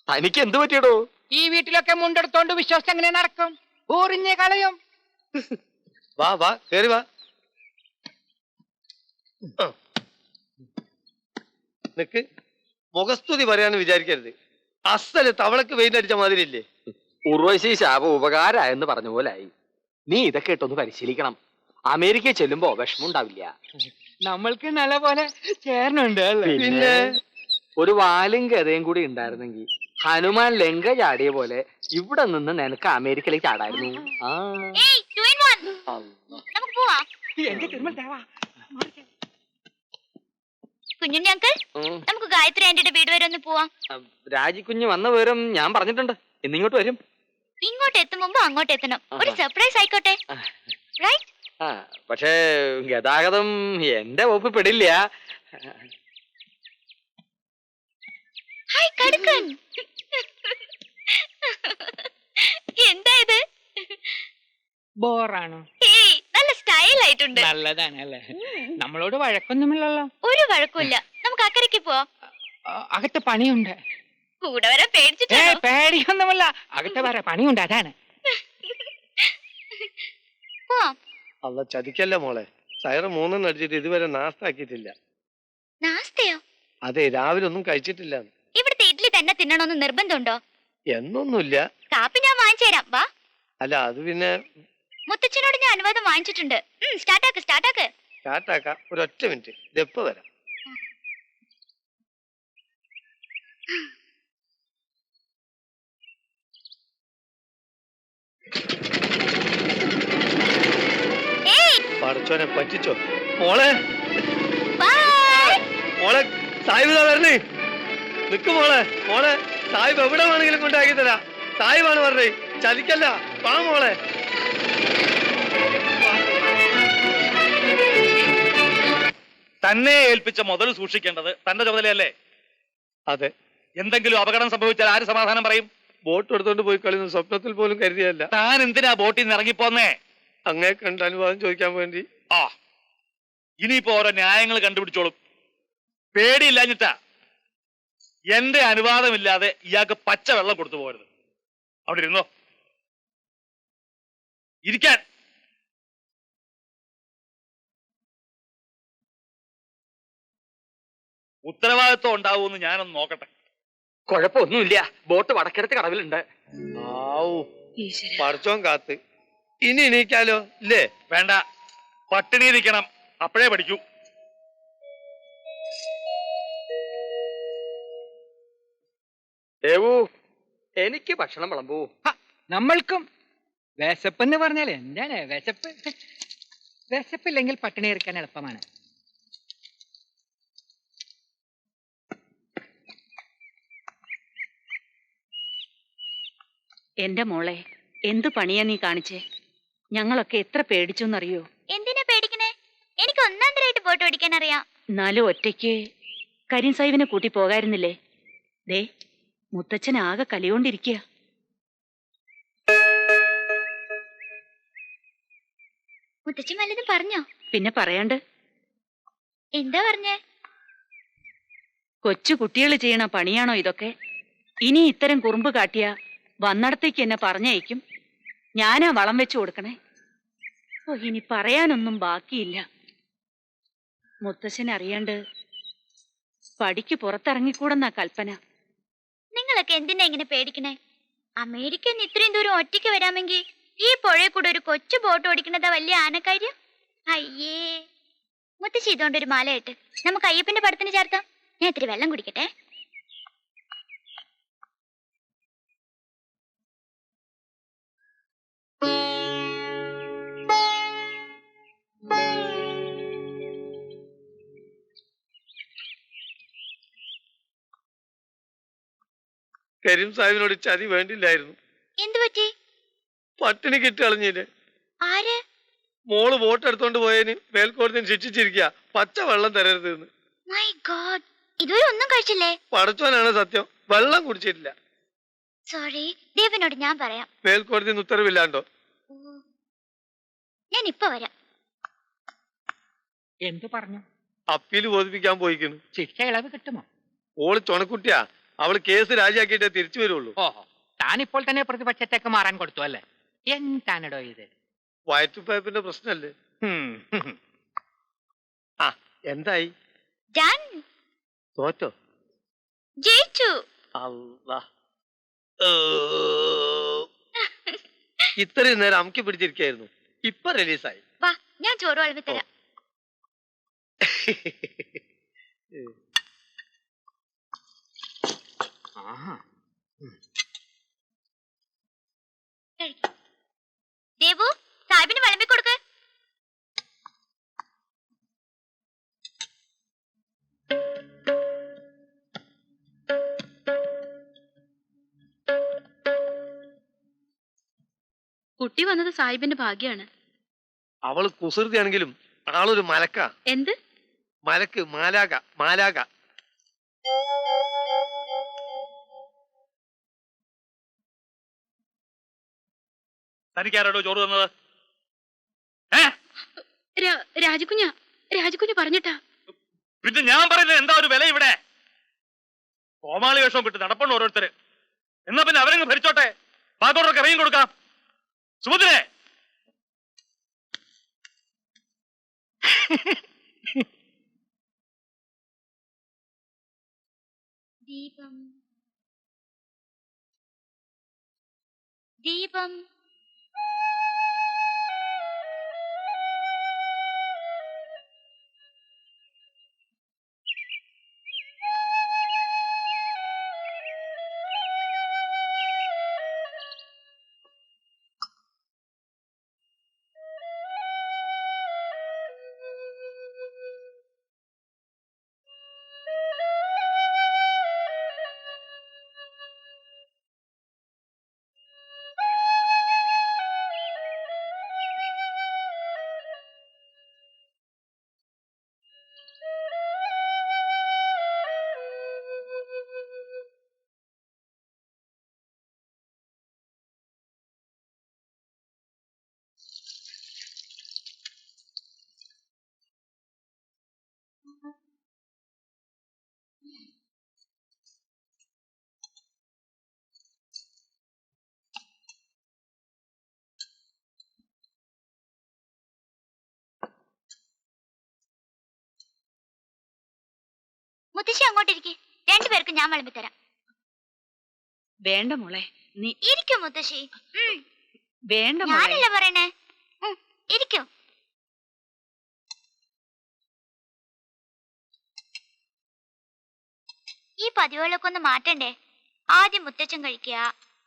തനിക്ക് എന്ത് പറ്റിയടോ? ഈ വീട്ടിലൊക്കെ മുണ്ടെടുത്തോണ്ട് വിശ്വാസം എങ്ങനെ നടക്കും? ഊറിഞ്ഞ് കളയും. വാ വാ കേറി വാ. നിക്ക്, മുഖസ്തുതി പറയാന്ന് വിചാരിക്കരുത്. അസല് തവളക്ക് വെയിലടിച്ച മാതിരി ഇല്ലേ? ഉർവശി ശാപം ഉപകാരായെന്ന് പറഞ്ഞ പോലായി. നീ ഇതൊക്കെ ഇട്ടൊന്ന് പരിശീലിക്കണം. അമേരിക്കയിൽ ചെല്ലുമ്പോ വിഷമുണ്ടാവില്ല. നമ്മൾക്ക് നല്ല പോലെ ചേർന്നുണ്ട്. പിന്നെ ഒരു വാലും ഗതയും കൂടി ഉണ്ടായിരുന്നെങ്കിൽ ഹനുമാൻ ലങ്ക ചാടിയ പോലെ ഇവിടെ നിന്ന് നിനക്ക് അമേരിക്കയിലേക്ക് ചാടായിരുന്നു. കുഞ്ഞുണ്ണി അങ്കിൾ, നമുക്ക് ഗായത്രി ആന്റിയുടെ വീട് വരെ ഒന്ന് പോവാം. രാജിക്കുഞ്ഞ് വന്ന വിവരം ഞാൻ പറഞ്ഞിട്ടുണ്ട്. എന്നിങ്ങോട്ട് വരും. ഇങ്ങോട്ട് എത്തും മുമ്പ് അങ്ങോട്ട് എത്തണം. ഒരു സർപ്രൈസ് ആയിക്കോട്ടെ. പക്ഷേ ഗതാഗതം എന്റെ വകുപ്പ് പെടില്ല. ഹായ് കടുക്കൻ, എന്താ ഇത്? ബോറാണോ? നല്ല സ്റ്റൈൽ ആയിട്ടുണ്ട്. നല്ലതാണ് അല്ലേ? നമ്മളോട് വഴക്കൊന്നുമില്ലല്ലോ. ഒരു വഴക്കുമില്ല. നമുക്ക് അക്കരയ്ക്ക് പോവാം. അകത്ത് പണിയുണ്ട്. കൂടെ വരെ പേടിച്ചിട്ടോ? പേടിയൊന്നുമില്ല. അകത്ത് വരെ പണിയുണ്ട്, അതാണ്. അല്ല ചതിക്കല്ല മോളെ. സൈറ 3 അടിച്ചിട്ട് ഇതുവരെ നാസ്താക്കിയിട്ടില്ല. നാസ്തയോ? അതെ, രാവിലെ ഒന്നും കഴിച്ചിട്ടില്ല. ഇവിടുത്തെ ഇഡ്ഡലി തന്നെ തിന്നണമെന്ന് നിർബന്ധമുണ്ടോ? എന്നൊന്നുമില്ല. കാപ്പി ഞാൻ വാങ്ങിച്ചു തരാം, വാ. അല്ല അത് പിന്നെ മുത്തച്ഛനോട് ഞാൻ അനുവാദം വാങ്ങിച്ചിട്ടുണ്ട്. സ്റ്റാർട്ടാക്ക് സ്റ്റാർട്ടാക്ക്. സ്റ്റാർട്ടാക്കാം. ഒരൊറ്റ മിനിറ്റ്, ഇതെപ്പ വരാം. പടച്ചോനെ പറ്റിച്ചോ മോളെ. മോളെ സാഹിബ് വരണേ. നിക്ക് മോളെ. മോളെ സാഹിബ് എവിടെ വേണമെങ്കിലും കൊണ്ടാക്കി തരാം. സാഹിബാണ് പറഞ്ഞേ, ചതിക്കല്ല. വാ മോളെ. തന്നെ ഏൽപ്പിച്ച മുതൽ സൂക്ഷിക്കേണ്ടത് തന്റെ ചുമതലയല്ലേ? അതെ. എന്തെങ്കിലും അപകടം സംഭവിച്ചാൽ ആര് സമാധാനം പറയും? ബോട്ട് എടുത്തോണ്ട് പോയി കളിയുന്ന സ്വപ്നത്തിൽ പോലും കരുതിയല്ല. താൻ എന്തിനാ ബോട്ടിൽ നിന്ന് ഇറങ്ങിപ്പോന്നേ? അങ്ങേ കണ്ട് അനുവാദം ചോദിക്കാൻ വേണ്ടി. ഇനിയിപ്പോ ഓരോ ന്യായങ്ങൾ കണ്ടുപിടിച്ചോളും. പേടിയില്ലാഞ്ഞിട്ടാ. എന്റെ അനുവാദമില്ലാതെ ഇയാൾക്ക് പച്ച വെള്ളം കൊടുത്തു പോകരുത്. അവിടെ ഇരുന്നോ. ഇരിക്കാൻ. ഉത്തരവാദിത്വം ഉണ്ടാവുമെന്ന് ഞാനൊന്ന് നോക്കട്ടെ. കുഴപ്പമൊന്നുമില്ല. ബോട്ട് വടക്കിടത്ത് കടവിലുണ്ട്. പടച്ചോൻ കാത്ത്. ഇനി എണീക്കാലോ ഇല്ലേ? വേണ്ട, പട്ടിണി ഇരിക്കണം. അപ്പോഴേ പഠിക്കൂ. ഏവൂ, എനിക്ക് ഭക്ഷണം വിളമ്പൂ. നമ്മൾക്കും വിശപ്പെന്ന് പറഞ്ഞാൽ എന്താണ് വിശപ്പ്? വിശപ്പില്ലെങ്കിൽ പട്ടിണി ഇരിക്കാൻ എളുപ്പമാണ്. എന്റെ മോളെ, എന്തു പണിയാ നീ കാണിച്ചേ? ഞങ്ങളൊക്കെ എത്ര പേടിച്ചോന്നറിയോ? എന്തിനാ പേടിക്കണേ? എനിക്ക് ഒന്നാം തരമായിട്ട് ബോട്ട് ഓടിക്കാൻ അറിയാം. എന്നാലും ഒറ്റയ്ക്ക് കരീം സാഹിബിനെ കൂട്ടി പോകായിരുന്നില്ലേ? ദേ, മുത്തച്ഛൻ ആകെ കലിയോണ്ടിരിക്കുക. മുത്തച്ഛൻ വല്ലതും പറഞ്ഞോ? പിന്നെ പറയാണ്ട്. എന്താ പറഞ്ഞേ? കൊച്ചു കുട്ടികൾ ചെയ്യണ പണിയാണോ ഇതൊക്കെ? ഇനി ഇത്തരം കുറുമ്പ് കാട്ടിയ വന്നിടത്തേക്ക് എന്നെ പറഞ്ഞയക്കും. ഞാനാ വളം വെച്ചു കൊടുക്കണേ. ഓ, ഇനി പറയാനൊന്നും ബാക്കിയില്ല. മുത്തശ്ശനെ അറിയാണ്ട് പടിക്ക് പുറത്തിറങ്ങിക്കൂടെന്നാ കൽപ്പന. നിങ്ങളൊക്കെ എന്തിനാ ഇങ്ങനെ പേടിക്കണേ? അമേരിക്കന്ന് ഇത്രയും ദൂരം ഒറ്റയ്ക്ക് വരാമെങ്കിൽ ഈ പുഴയിൽ കൂടെ ഒരു കൊച്ചു ബോട്ട് ഓടിക്കണതാ വലിയ ആനക്കാര്യം. അയ്യേ, മുത്തശ്ശി ഇതുകൊണ്ടൊരു മാലയിട്ട് നമുക്ക് അയ്യപ്പന്റെ പടത്തിന് ചേർത്താം. ഞാൻ ഇത്തിരി വെള്ളം കുടിക്കട്ടെ. കരീം സാഹിബിനോട് ചതി വേണ്ടില്ലായിരുന്നു. എന്തു പറ്റി? പട്ടിണി കിട്ടി കളഞ്ഞില്ലേ? ആര്? മോള് വോട്ട് എടുത്തോണ്ട് പോയതിന് മേൽക്കോടതിന് ശിക്ഷിച്ചിരിക്കുക. പച്ച വെള്ളം തരരുത്. മൈ ഗോഡ്, ഇതുവരെ ഒന്നും കഴിച്ചില്ലേ? പടച്ചോനാണ് സത്യം, വെള്ളം കുടിച്ചിട്ടില്ല. സോറി, ദേവനോട് ഞാൻ പറയാം. മേൽക്കോടതിന് ഉത്തരവില്ലാണ്ടോ? ഞാൻ ഇപ്പൊ വരാം. എന്തു പറഞ്ഞു? അപ്പീല് ബോധിപ്പിക്കാൻ പോയിക്കുന്നു. ശിക്ഷ ഇളവ് കിട്ടുമോ? ഓള് ചുണക്കുട്ടിയാ. അവള് കേസ് രാജിയാക്കിയിട്ടേ തിരിച്ചു വരുള്ളൂ. ഓഹോ, താനിപ്പോൾ തന്നെ പ്രതിപക്ഷത്തേക്ക് മാറാൻ കൊടുത്തു അല്ലേ? എന്താണിടോ ഇത്? വയറ്റുപയപ്പിന്റെ പ്രശ്നല്ലേ? ആ, എന്തായി? ഞാൻ തോറ്റോ? ജയിച്ചു. അല്ലാ. ഇത്രയും നേരം അമുക്കി പിടിച്ചിരിക്കായിരുന്നു, ഇപ്പൊ റിലീസായി. വാ, ഞാൻ ചോറ് വളമ്പി തരാം. ദേവു, സാഹിബിന് വിളമ്പി കൊടുക്ക്. കുട്ടി വന്നത് സാഹിബിന്റെ ഭാഗ്യാണ്. അവള് കുസൃതിയാണെങ്കിലും ആളൊരു മലക്ക. എന്ത് മലക്ക്? മാലാക, മാലാക. തനിക്കാരോടോ ചോറ് തന്നത്? രാജകുഞ്ഞ പറഞ്ഞിട്ടാ. പിന്നെ ഞാൻ പറയുന്നത് എന്താ ഒരു വില ഇവിടെ? കോമാളി വേഷം വിട്ട് നടപ്പുണ്ട് ഓരോരുത്തര്. എന്നാ പിന്നെ അവരങ്ങ് ഭരിച്ചോട്ടെ, പാത്തോടൊക്കെ ഇറങ്ങി കൊടുക്കാം. സുഭദ്രേ, ദീപം ദീപം മുത്തശ്ശി അങ്ങോട്ടിരിക്കെ. രണ്ടുപേർക്ക് ഞാൻ വിളമ്പി തരാം. വേണ്ട മോളെ, നീ ഇരിക്കും മുത്തശ്ശി. വേണ്ട മോളെ. ഞാനല്ല പറയണേ. ഇരിക്കും. ഈ പതിവുകളൊക്കെ ഒന്ന് മാറ്റണ്ടേ? ആദ്യം മുത്തച്ഛൻ കഴിക്കുക,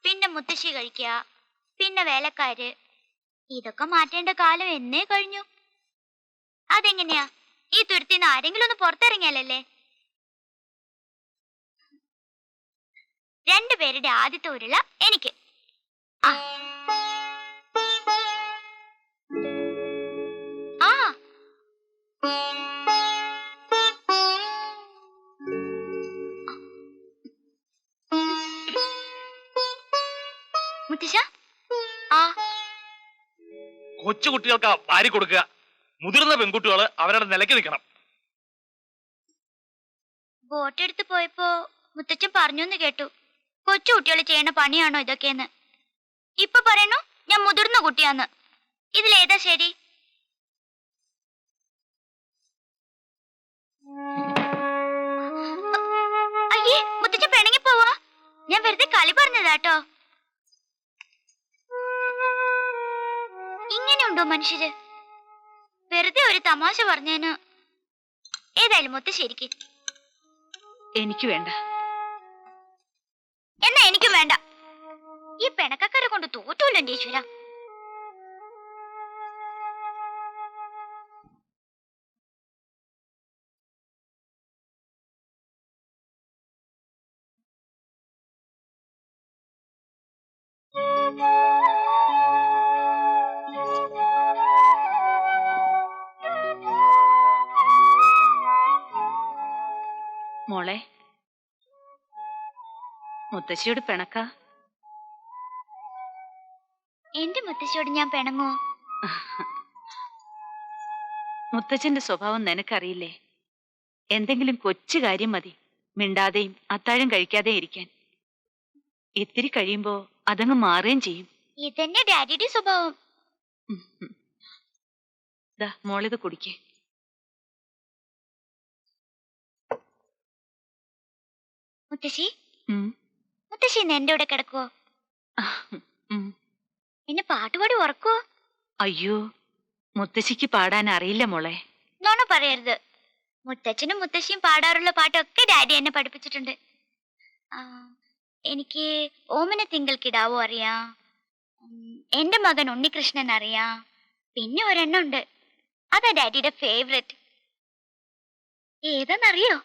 പിന്നെ മുത്തശ്ശി കഴിക്കുക, പിന്നെ വേലക്കാര്. ഇതൊക്കെ മാറ്റേണ്ട കാലം എന്നേ കഴിഞ്ഞു. അതെങ്ങനെയാ? ഈ തുരുത്തിന്ന് ആരെങ്കിലും ഒന്ന് പുറത്തിറങ്ങിയാലല്ലേ? രണ്ടുപേരുടെ ആദ്യത്തെ ഉരുള എനിക്ക്. ആ മുത്തശ്ശ, ആ കൊച്ചു കുട്ടികൾക്ക് വാരി കൊടുക്കുക. മുതിർന്ന പെൺകുട്ടികള് അവരുടെ നിലയ്ക്ക് നിൽക്കണം. ബോട്ടെടുത്ത് പോയപ്പോ മുത്തച്ഛൻ പറഞ്ഞൂന്ന് കേട്ടു, കൊച്ചു കുട്ടികൾ ചെയ്യണ പണിയാണോ ഇതൊക്കെയെന്ന്. ഇപ്പൊ പറയണു ഞാൻ മുതിർന്ന കുട്ടിയാന്ന്. ഇതിലേതാ ശരി? അയ്യേ, മുത്തച്ഛൻ പിണങ്ങി പോവാ. ഞാൻ വെറുതെ കളി പറഞ്ഞതാട്ടോ. ഇങ്ങനെയുണ്ടോ മനുഷ്യര്? വെറുതെ ഒരു തമാശ പറഞ്ഞേന്. ഏതായാലും മുത്തശ്ശേരിക്ക്. എനിക്ക് വേണ്ട. എന്നാ എനിക്കും വേണ്ട. ഈ പെണക്കക്കാരെ കൊണ്ട് തോറ്റൂല്ലോ എന്റെ ഈശ്വര. മോളെ, മുത്തശ്ശിയോട് പിണക്ക? എന്റെ മുത്തശ്ശിയോട് ഞാൻ പിണങ്ങോ? മുത്തച്ഛന്റെ സ്വഭാവം നിനക്കറിയില്ലേ? എന്തെങ്കിലും കൊച്ചു കാര്യം മതി മിണ്ടാതെയും അത്താഴം കഴിക്കാതെയും ഇരിക്കാൻ. ഇത്തിരി കഴിയുമ്പോ അതങ്ങ് മാറുകയും ചെയ്യും. ഇതന്നെ ഡാഡിയുടെ സ്വഭാവം. ദാ മോളിത് കുടിക്കേ. മുത്തശ്ശി, ഉം. മുത്തശ്ശി ഇന്ന് എന്റെ കൂടെ കിടക്കുവോ? ഉം. എന്നെ പാട്ടുപാടി ഉറക്കുവോ? അയ്യോ, മുത്തശ്ശിക്ക് പാടാൻ അറിയില്ല മോളെ. നോണ പറയരുത്. മുത്തച്ഛനും മുത്തശ്ശിയും പാടാറുള്ള പാട്ടൊക്കെ ഡാഡി എന്നെ പഠിപ്പിച്ചിട്ടുണ്ട്. ആ, എനിക്ക് ഓമന തിങ്കൾ കിടാവോ അറിയാം, എന്റെ മകൻ ഉണ്ണികൃഷ്ണൻ അറിയാം, പിന്നെ ഒരെണ്ണം ഉണ്ട്, അതാ ഡാഡിയുടെ ഫേവറേറ്റ്. ഏതാന്നറിയോ?